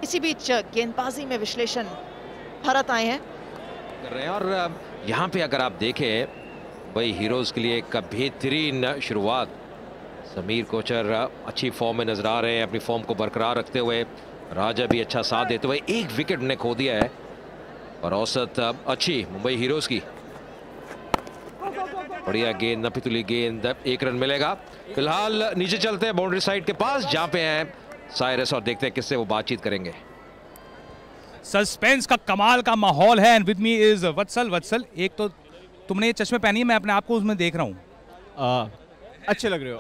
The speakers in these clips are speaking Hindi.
इसी बीच गेंदबाजी में विश्लेषण भारत आए हैं कर रहे हैं और यहाँ पे अगर आप देखें भाई हीरोज के लिए एक बेहतरीन शुरुआत। समीर कोचर अच्छी फॉर्म में नजर आ रहे हैं, अपनी फॉर्म को बरकरार रखते हुए। राजा भी अच्छा साथ देते हुए एक विकेट ने खो दिया है और औसत अच्छी मुंबई हीरोज की। बढ़िया गेंद, नफीतुली गेंद, 1 रन मिलेगा। फिलहाल नीचे चलते हैं बाउंड्री साइड के पास जहां पे हैं साइरस और देखते हैं किससे वो बातचीत करेंगे। सस्पेंस का कमाल का माहौल है एंड विद मी इज वत्सल। वत्सल, एक तो तुमने ये चश्मे पहनी है, मैं अपने आप को उसमें देख रहा हूँ। अच्छे लग रहे हो,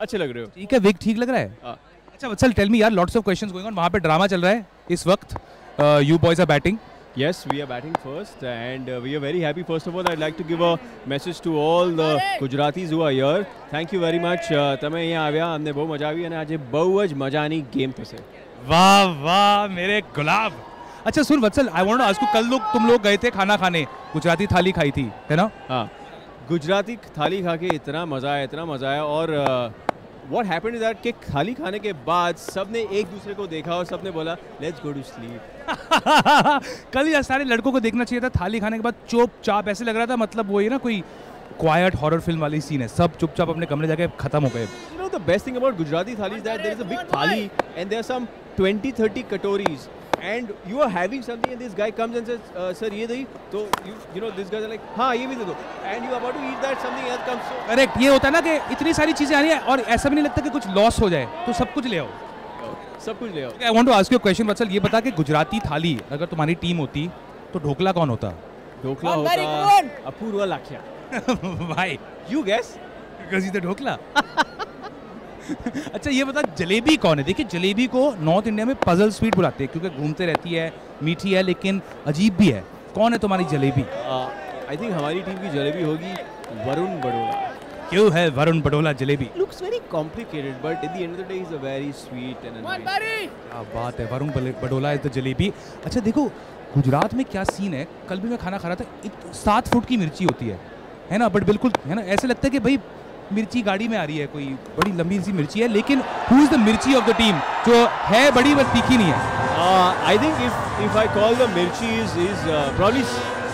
अच्छे लग रहे हो। ठीक है, विग ठीक लग रहा है। अच्छा वत्सल, टेल मी यार, lots of questions going on, वहां पे ड्रामा चल रहा है इस वक्त। You boys are batting. Yes, we are batting first and we are very happy. First of all, I'd like to give a message to all the Gujaratis who are here. Thank you very much. તમે અહીંયા આવ્યા, અમને બહુ મજા આવી અને આજે બહુ જ મજાની ગેમ થશે. वाह वाह मेरे गुलाब। अच्छा सुन Vatsal, I want to ask you, कल तुम लोग गए थे खाना खाने, गुजराती थाली खाई थी, है ना? हाँ, गुजराती थाली खा के इतना मज़ा आया, इतना मज़ा आया। और what happened is that कि थाली खाने के बाद सबने एक दूसरे को देखा और सबने बोला लेट्स गो टू स्लीप। कल यार सारे लड़कों को देखना चाहिए था, थाली खाने के बाद चुपचाप ऐसे लग रहा था, मतलब वो ये ना कोई क्वाइट हॉरर फिल्म वाली सीन है, सब चुपचाप अपने कमरे जाके खत्म हो गए। You know the best thing about Gujarati thali is that there is a big thali and there are some 20-30 katoris and you are having something and this guy comes and says sir ये दही, तो you know these guys are like हाँ ये भी दे दो and you are about to eat that, something else comes. Correct, ये होता है ना कि इतनी सारी चीजें आ रही है और ऐसा भी नहीं लगता कि कुछ लॉस हो जाए, तो सब कुछ ले आओ, सब कुछ ले आओ। I want to ask you a question Vatsal, ये बता कि गुजराती थाली अगर तुम्हारी टीम होती तो ढोकला कौन होता? ढोकला होता अपूर्वा लाखिया। भाई You guess? गजी तो ढोकला। अच्छा ये बता, जलेबी कौन है? देखिए जलेबी को नॉर्थ इंडिया में पजल स्वीट बुलाते हैं क्योंकि घूमते रहती है, मीठी है लेकिन अजीब भी है। कौन है तुम्हारी जलेबी? आई थिंक हमारी टीम की जलेबी होगी वरुण बडोला। क्यों है Varun Badola jalebi? Looks very complicated but at the end of the day he's a very sweet and a nice. क्या बात है, वरुण बडोला इज द जलेबी। अच्छा देखो गुजरात में क्या सीन है, कल भी मैं खाना खा रहा था, 7 फुट की मिर्ची होती है ना, बट बिल्कुल है ना, ऐसे लगता है कि भाई मिर्ची गाड़ी में आ रही है, कोई बड़ी लंबी सी मिर्ची है, लेकिन हु इज द मिर्ची ऑफ द टीम, जो है बड़ी बस तीखी नहीं है। I think if I call the Mirchi is probably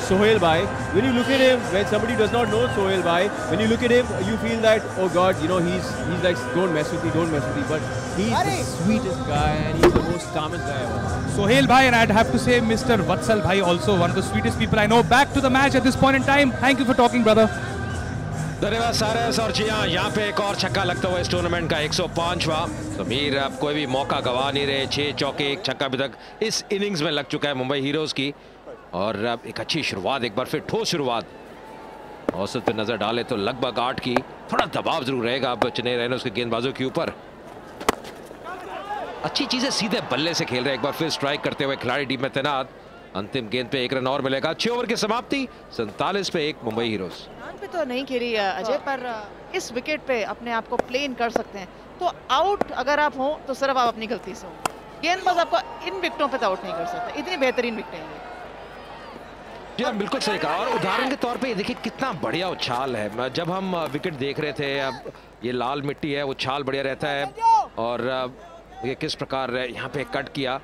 Sohail Bhai. When you look at him, when somebody does not know Sohail Bhai, when you look at him, you feel that oh God, you know he's like don't mess with me, don't mess with me. But he's the sweetest guy and he's the most calmest guy ever. Sohail Bhai, and I'd have to say Mr. Vatsal Bhai also one of the sweetest people I know. Back to the match at this point in time. Thank you for talking, brother. धन्यवाद सारस। और जी हाँ, यहाँ पे एक और छक्का लगता हुआ इस टूर्नामेंट का 105वां। समीर अब कोई भी मौका गवा नहीं रहे, 6 चौके 1 छक्का अभी तक इस इनिंग्स में लग चुका है मुंबई हीरोज की। और अब एक अच्छी शुरुआत, एक बार फिर ठोस शुरुआत। औसत पे नजर डाले तो लगभग 8 की, थोड़ा दबाव जरूर रहेगा अब चेन्नई राइनोज के गेंदबाजों के ऊपर। अच्छी चीजें सीधे बल्ले से खेल रहे हैं, एक बार फिर स्ट्राइक करते हुए खिलाड़ी टीम में तैनात। अंतिम गेंद पे 1 रन और मिलेगा। 6 ओवर की समाप्ति, 47 पे 1 मुंबई हीरोज। पे तो नहीं खेली अजय, पर इस विकेट पे अपने आप को प्लेन कर सकते हैं, तो आउट अगर आप हो तो सिर्फ आप अपनी गलती से हो, गेंदबाज आपको इन विकेटों पे तो आउट नहीं कर सकता, इतनी बेहतरीन विकेट है। जी हाँ, बिल्कुल सही कहा। और उदाहरण के तौर पे देखिए कितना बढ़िया उछाल है। जब हम विकेट देख रहे थे, अब ये लाल मिट्टी है, उछाल बढ़िया रहता है। और ये किस प्रकार यहाँ पे कट किया।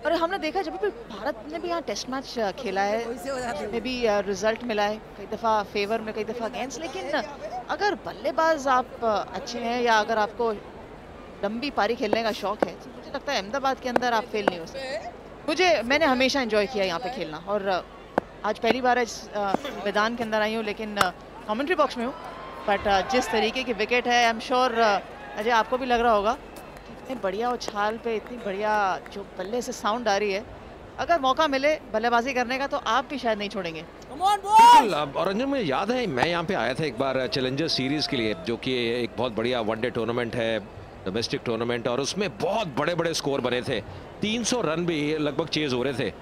और हमने देखा जब भी भारत ने भी यहाँ टेस्ट मैच खेला है, में भी रिजल्ट मिला है, कई दफ़ा फेवर में, कई दफ़ा अगेंस्ट, लेकिन अगर बल्लेबाज आप अच्छे हैं या अगर आपको लंबी पारी खेलने का शौक है, तो मुझे लगता है अहमदाबाद के अंदर आप फेल नहीं हो सकते। मैंने हमेशा एंजॉय किया यहाँ पे खेलना, और आज पहली बार इस मैदान के अंदर आई हूँ, लेकिन कमेंट्री बॉक्स में हूँ। बट जिस तरीके की विकेट है, आई एम श्योर अजय आपको भी लग रहा होगा इतनी बढ़िया उछाल पे, इतनी बढ़िया जो बल्ले से साउंड आ रही है, अगर मौका मिले बल्लेबाजी करने का तो आप भी शायद नहीं छोड़ेंगे। बिल्कुल। और अंजन, मुझे याद है मैं यहाँ पे आया था एक बार चैलेंजर सीरीज के लिए, जो कि एक बहुत बढ़िया वनडे टूर्नामेंट है, डोमेस्टिक टूर्नामेंट, और उसमें बहुत बड़े बड़े स्कोर बने थे। 300 रन भी लगभग चेज हो रहे थे।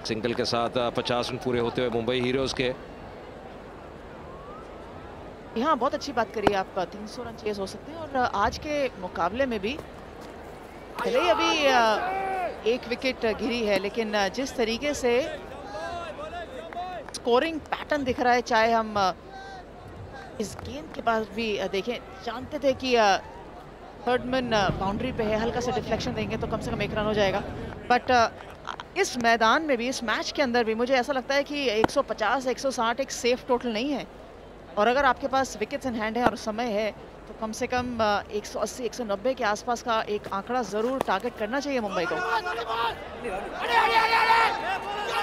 सिंगल के साथ 50 रन पूरे होते हुए मुंबई हीरोज के। यहाँ बहुत अच्छी बात करी आप, 300 रन चेज हो सकते हैं। और आज के मुकाबले में भी भले ही अभी 1 विकेट गिरी है, लेकिन जिस तरीके से स्कोरिंग पैटर्न दिख रहा है, चाहे हम इस गेंद के पास भी देखें, जानते थे कि थर्डमैन बाउंड्री पे है, हल्का सा डिफ्लेक्शन देंगे तो कम से कम 1 रन हो जाएगा। बट इस मैदान में भी, इस मैच के अंदर भी मुझे ऐसा लगता है कि 150 160 एक सेफ टोटल नहीं है, और अगर आपके पास विकेट्स इन हैंड है और समय है तो कम से कम 180 190 के आसपास का एक आंकड़ा जरूर टारगेट करना चाहिए मुंबई को।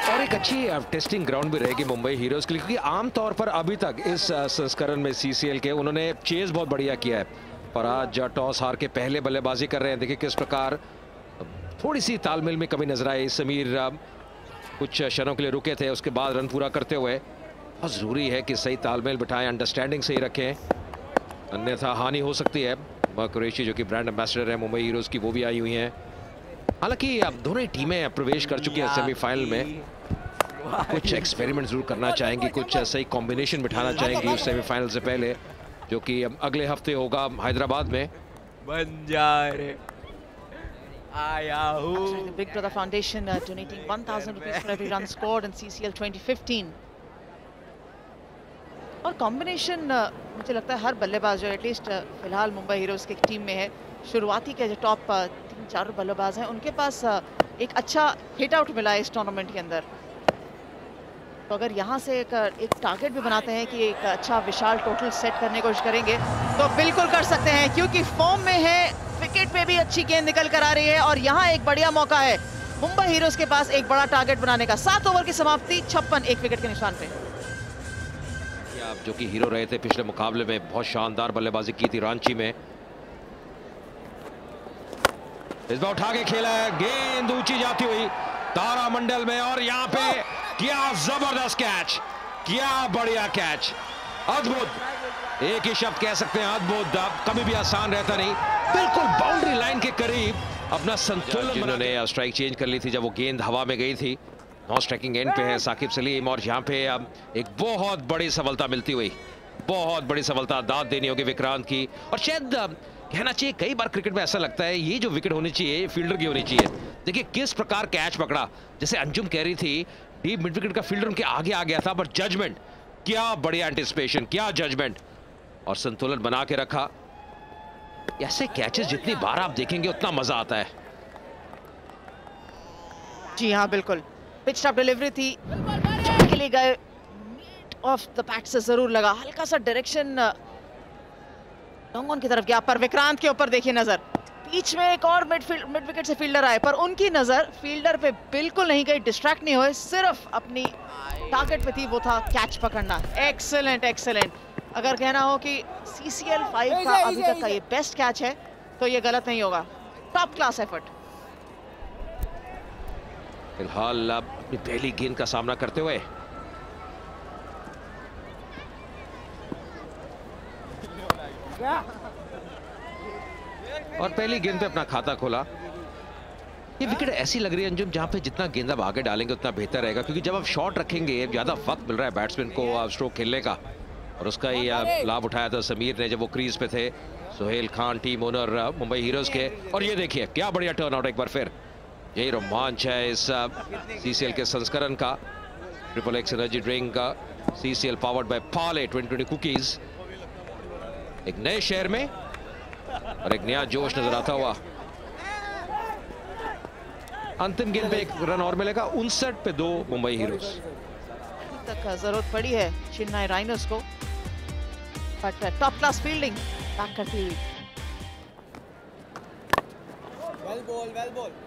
और एक अच्छी टेस्टिंग ग्राउंड भी रहेगी मुंबई हीरोज के लिए, क्योंकि आमतौर पर अभी तक इस संस्करण में सीसीएल के उन्होंने चेज बहुत बढ़िया किया है, पर आज टॉस हार के पहले बल्लेबाजी कर रहे हैं। देखिए किस प्रकार थोड़ी सी तालमेल में कमी नजर आई। समीर कुछ क्षणों के लिए रुके थे, उसके बाद रन पूरा करते हुए। बहुत जरूरी है कि सही तालमेल बिठाएं, अंडरस्टैंडिंग सही रखें, अन्यथा हानि हो सकती है। कुरैशी जो कि ब्रांड एम्बेसडर है मुंबई हीरोज की, वो भी आई हुई हैं। हालांकि अब दोनों ही टीमें प्रवेश कर चुकी हैं सेमीफाइनल में। कुछ एक्सपेरिमेंट जरूर करना चाहेंगी, कुछ सही कॉम्बिनेशन बिठाना चाहेंगी उस सेमीफाइनल से पहले, जो कि अगले हफ्ते होगा हैदराबाद में। बन जा रे आया हूँ। Big Brother Foundation donating 1,000 rupees for every run scored in CCL 2015। और कॉम्बिनेशन मुझे लगता है हर बल्लेबाज जो एटलीस्ट फिलहाल मुंबई हीरोज की टीम में है, शुरुआती के जो टॉप 3-4 बल्लेबाज हैं उनके पास एक अच्छा हिट आउट मिला है इस टूर्नामेंट के अंदर। तो अगर यहाँ से एक टारगेट भी बनाते हैं कि एक अच्छा विशाल टोटल सेट करने की कोशिश करेंगे तो बिल्कुल कर सकते हैं, क्योंकि फॉर्म में है, विकेट पे भी अच्छी गेंद निकल कर आ रही है और यहाँ एक बढ़िया मौका है मुंबई हीरोज के पास एक बड़ा टारगेट बनाने का। 7 ओवर की समाप्ति, 56 एक विकेट के निशान पे। आप जो कि हीरो रहे थे पिछले मुकाबले में, बहुत शानदार बल्लेबाजी की थी रांची में। इस बार उठा के खेला है, गेंद ऊंची जाती हुई तारामंडल में, और यहाँ पे क्या जबरदस्त कैच, क्या बढ़िया कैच, अद्भुत। एक ही शब्द कह सकते हैं, अद्भुत। कभी भी आसान रहता नहीं, बिल्कुल बाउंड्री लाइन के करीब अपना संतुलन। जिन्होंने स्ट्राइक चेंज कर ली थी जब वो गेंद हवा में गई थी। नॉन स्ट्राइकिंग एंड पे है साकिब सलीम, और यहाँ पे अब एक बहुत बड़ी सफलता मिलती हुई, बहुत बड़ी सफलता दाद देनी होगी विक्रांत की। और शायद कहना चाहिए, कई बार क्रिकेट में ऐसा लगता है ये जो विकेट होनी चाहिए फील्डर की होनी चाहिए। देखिए किस प्रकार कैच पकड़ा, जैसे अंजुम कह रही थी डीप मिड विकेट का फील्डर उनके आगे आ गया था, बट जजमेंट, क्या बढ़िया एंटिसिपेशन, क्या जजमेंट, और संतुलन बना के रखा। ऐसे कैचेस जितनी बार आप देखेंगे उतना मजा आता है। जी हाँ बिल्कुल, पिच टॉप डिलीवरी थी, के लिए गए, मीट ऑफ द पैट से जरूर लगा, हल्का सा डायरेक्शन लॉन्ग ऑन की तरफ गया, पर विक्रांत के ऊपर देखिए नजर, बीच में एक और मिड विकेट से फील्डर आए, पर उनकी नजर फील्डर पे बिल्कुल नहीं गई, डिस्ट्रैक्ट नहीं हुए, सिर्फ अपनी टारगेट पे थी, वो था कैच पकड़ना। Excellent excellent. अगर कहना हो कि CCL 5 का अभी तक का ये बेस्ट कैच है तो ये गलत नहीं होगा, टॉप क्लास एफर्ट। फिलहाल अपनी पहली गेंद का सामना करते हुए और पहली गेंद पे अपना खाता खोला। ये विकेट ऐसी लग रही है अंजुम जहां पे जितना गेंद आप आगे डालेंगे उतना बेहतर रहेगा, क्योंकि जब आप शॉट रखेंगे ज्यादा वक्त मिल रहा है बैट्समैन को स्ट्रोक खेलने का, और उसका ही लाभ उठाया था समीर ने जब वो क्रीज पे थे। Sohail Khan team owner Mumbai heroes के, और ये देखिए क्या बढ़िया टर्नआउट एक बार फिर। यही रोमांच है इस CCL के संस्करण का। ट्रिपल एक्स एनर्जी ड्रिंक का CCL powered by Parle 2020 cookies, एक नए शहर में और एक नया जोश नजर आता हुआ। अंतिम गेंद पे एक रन और मिलेगा, 59 पे 2 मुंबई हीरोज। तक जरूरत पड़ी है चेन्नई राइनर्स को, but top class fielding back करती हुई।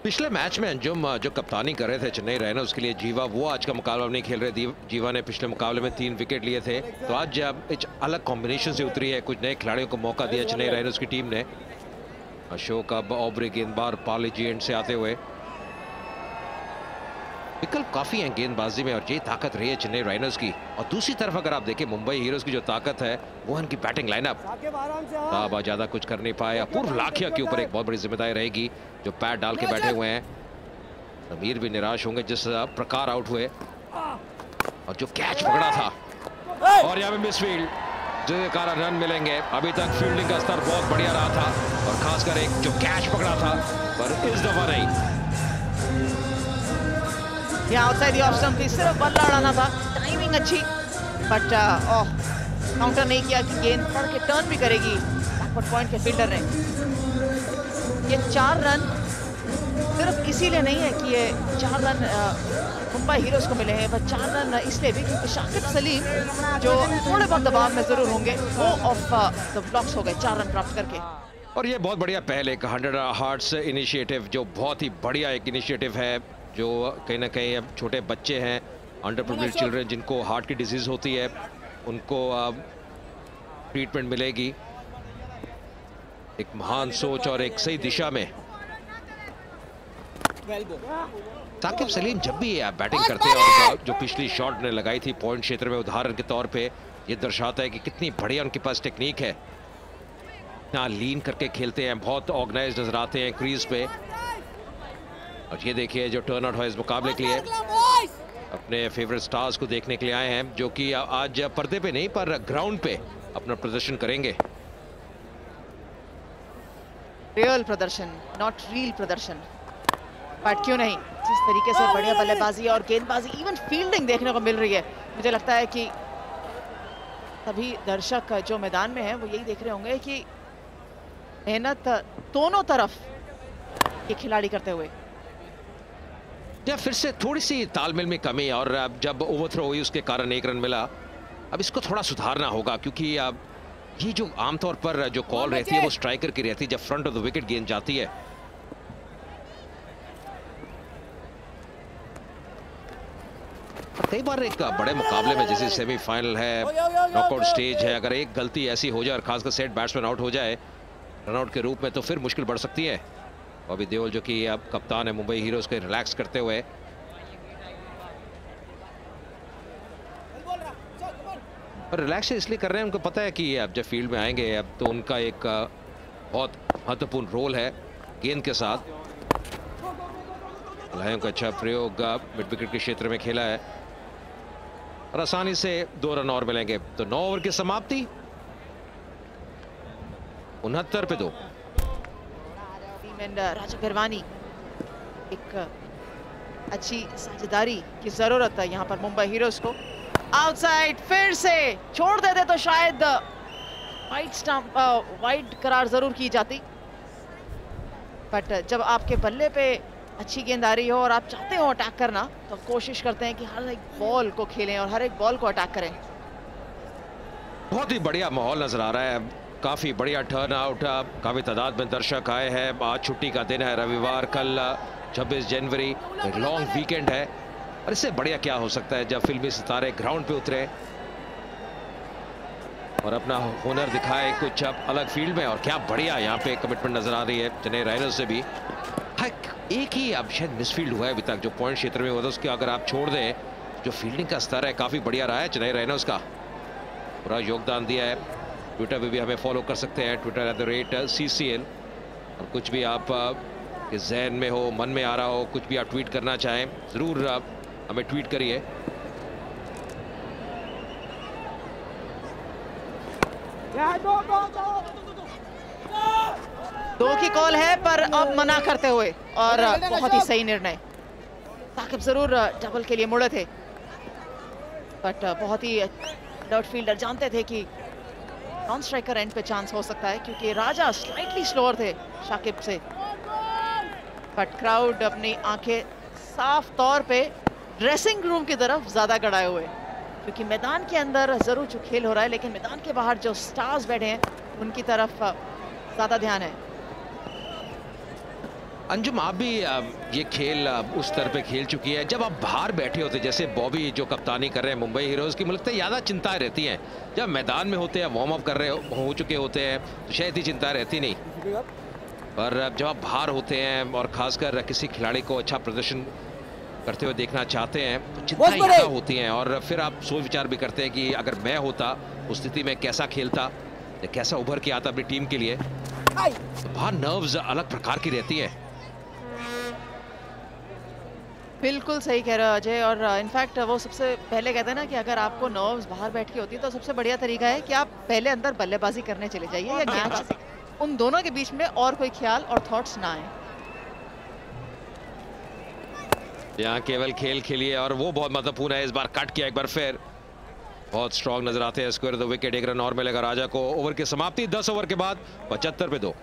पिछले मैच में अंजुम जो कप्तानी कर रहे थे चेन्नई राइनर्स के लिए, जीवा, वो आज का मुकाबला नहीं खेल रहे। जीवा ने पिछले मुकाबले में 3 विकेट लिए थे, तो आज एक अलग कॉम्बिनेशन से उतरी है, कुछ नए खिलाड़ियों को मौका दिया चेन्नई राइनर्स की टीम ने। अशोक अब ऑब्रे गेंदबाज पार्ले जी एंड से आते हुए, विकल्प काफी हैं गेंदबाजी में, और ये ताकत रही है चेन्नई राइनर्स की। और दूसरी तरफ अगर आप देखें मुंबई हीरोज की जो ताकत है वो इनकी बैटिंग लाइनअप। अब ज्यादा कुछ कर नहीं पाए, अपूर्व लाखिया के ऊपर एक बहुत बड़ी जिम्मेदारी रहेगी जो पैड डाल के बैठे हुए हैं। समीर भी निराश होंगे जिस प्रकार आउट हुए, और जो कैच पकड़ा था, और यहाँ पे मिसफील्ड जिसके कारण रन मिलेंगे। अभी तक फील्डिंग का स्तर बहुत बढ़िया रहा था, और खासकर एक जो कैच पकड़ा था, पर इस दफा नहीं। यहाँ आउटसाइड द ऑफ स्टंप थी, सिर्फ बल्ला उड़ाना था, टाइमिंग अच्छी, बट काउंटर नहीं किया कि गेंद पड़ के टर्न भी करेगी बैकवर्ड पॉइंट के फील्डर ने। ये 4 रन सिर्फ इसीलिए नहीं है कि ये 4 रन मुंबई हीरोज को मिले हैं, बस 4 रन इसलिए भी क्योंकि शाकिब सलीम जो थोड़े बहुत दबाव में जरूर होंगे वो ऑफ द ब्लॉक्स हो गए 4 रन प्राप्त करके। और ये बहुत बढ़िया पहल एक 100 हार्ट्स इनिशिएटिव, जो बहुत ही बढ़िया एक इनिशिएटिव है, जो कहीं ना कहीं अब छोटे बच्चे हैं, अंडर प्रिविलेज चिल्ड्रन जिनको हार्ट की डिजीज होती है, उनको ट्रीटमेंट मिलेगी। एक महान सोच और एक सही दिशा में। शाकिब सलीम जब भी बैटिंग करते हैं और जो पिछली शॉट ने लगाई थी पॉइंट क्षेत्र में उदाहरण के तौर पे, ये दर्शाता है कि कितनी बढ़िया उनके पास टेक्निक है। इतना लीन करके खेलते हैं, बहुत ऑर्गेनाइज नजर आते हैं क्रीज पे। और ये देखिए जो टर्न आउट है इस मुकाबले के लिए, अपने फेवरेट स्टार्स को देखने के लिए आए हैं, जो कि आज पर्दे पे नहीं पर ग्राउंड पे अपना प्रदर्शन करेंगे। रियल प्रदर्शन, नॉट रील प्रदर्शन, बट क्यों नहीं, जिस तरीके से बढ़िया बल्लेबाजी और गेंदबाजी, इवन फील्डिंग देखने को मिल रही है, मुझे लगता है कि सभी दर्शक जो मैदान में हैं वो यही देख रहे होंगे कि मेहनत दोनों तरफ ये खिलाड़ी करते हुए। या फिर से थोड़ी सी तालमेल में कमी, और जब ओवरथ्रो हुई उसके कारण 1 रन मिला। अब इसको थोड़ा सुधारना होगा, क्योंकि अब ये जो आमतौर पर जो कॉल रहती है वो स्ट्राइकर की रहती है जब फ्रंट ऑफ द विकेट गेंद जाती है। कई बार एक बड़े मुकाबले में जैसे सेमीफाइनल है, नॉकआउट स्टेज है, अगर एक गलती ऐसी हो जाए और खासकर सेट बैट्समैन आउट हो जाए रनआउट के रूप में, तो फिर मुश्किल बढ़ सकती है। बॉबी देओल जो कि अब कप्तान है मुंबई हीरोज के, रिलैक्स करते हुए और रिलैक्स इसलिए कर रहे हैं, उनको पता है कि अब जब फील्ड में आएंगे अब तो उनका एक बहुत महत्वपूर्ण रोल है गेंद के साथ। लायों का अच्छा प्रयोग मिड विकेट के क्षेत्र में खेला है और आसानी से 2 रन और मिलेंगे। तो 9 ओवर की समाप्ति, 69 पे 2। राजा गिरवानी, एक अच्छी साझेदारी की जरूरत है यहाँ पर मुंबई हीरोज को। आउटसाइड फिर से छोड़ देते तो शायद वाइड करार जरूर की जाती, बट जब आपके बल्ले पे अच्छी गेंद आ रही हो और आप चाहते हो अटैक करना, तो कोशिश करते हैं कि हर एक बॉल को खेलें और हर एक बॉल को अटैक करें। बहुत ही बढ़िया माहौल नजर आ रहा है, काफी बढ़िया टर्न आउट, काफी तादाद में दर्शक आए हैं। आज छुट्टी का दिन है, रविवार, कल 26 जनवरी, एक लॉन्ग वीकेंड है और इससे बढ़िया क्या हो सकता है जब फिल्मी सितारे ग्राउंड पे उतरे और अपना हुनर दिखाए कुछ अलग फील्ड में। और क्या बढ़िया यहाँ पे कमिटमेंट नजर आ रही है चेन्नई राइनोज से भी। एक ही अब शायद मिसफील्ड हुआ है अभी तक जो पॉइंट क्षेत्र में हुआ था, उसके अगर आप छोड़ दें, जो फील्डिंग का स्तर है काफी बढ़िया रहा है चेन्नई राइनोज का, पूरा योगदान दिया है। ट्विटर पे भी हमें फॉलो कर सकते हैं, Twitter@CCL, और कुछ भी आप के जहन में हो, मन में आ रहा हो, कुछ भी आप ट्वीट करना चाहें जरूर हमें ट्वीट करिए। दो की कॉल है पर अब मना करते हुए, और बहुत ही सही निर्णय। साकिब जरूर डबल के लिए मुड़े थे, बट बहुत ही डॉट फील्डर जानते थे कि नॉन स्ट्राइकर एंड पे चांस हो सकता है, क्योंकि राजा स्लाइटली स्लोअर थे शाकिब से। बट क्राउड अपनी आंखें साफ तौर पे ड्रेसिंग रूम की तरफ ज्यादा गड़ाए हुए, क्योंकि मैदान के अंदर जरूर जो खेल हो रहा है, लेकिन मैदान के बाहर जो स्टार्स बैठे हैं उनकी तरफ ज्यादा ध्यान है। अंजुम, आप भी ये खेल उस स्तर पे खेल चुकी है, जब आप बाहर बैठे होते, जैसे बॉबी जो कप्तानी कर रहे हैं मुंबई हीरोज की, मुझे लगता है ज़्यादा चिंताएं रहती हैं। जब मैदान में होते हैं, वार्म अप कर रहे हो चुके होते हैं, तो शायद ही चिंता रहती नहीं, पर जब आप बाहर होते हैं और खासकर किसी खिलाड़ी को अच्छा प्रदर्शन करते हुए देखना चाहते हैं, तो चिंताएं ज़्यादा होती हैं। और फिर आप सोच विचार भी करते हैं कि अगर मैं होता उस स्थिति में कैसा खेलता या कैसा उभर के आता अपनी टीम के लिए। तो बाहर नर्व्स अलग प्रकार की रहती है। बिल्कुल सही कह रहे हो अजय, और इनफैक्ट वो सबसे पहले कहते हैं ना कि अगर आपको नर्व्स बाहर बैठ के होती है तो सबसे बढ़िया तरीका है कि आप पहले अंदर बल्लेबाजी करने चले जाइए या गेंदबाजी, उन दोनों के बीच में और कोई ख्याल और थॉट्स ना आए। यहाँ केवल खेल खेलिए, और वो बहुत महत्वपूर्ण है। इस बार कट किया एक बार फिर, बहुत स्ट्रॉन्ग नजर आते हैं। स्क्वायर द विकेट, 1 रन और मिलेगा राजा को। ओवर की समाप्ति 10 ओवर के बाद 75 पे 2।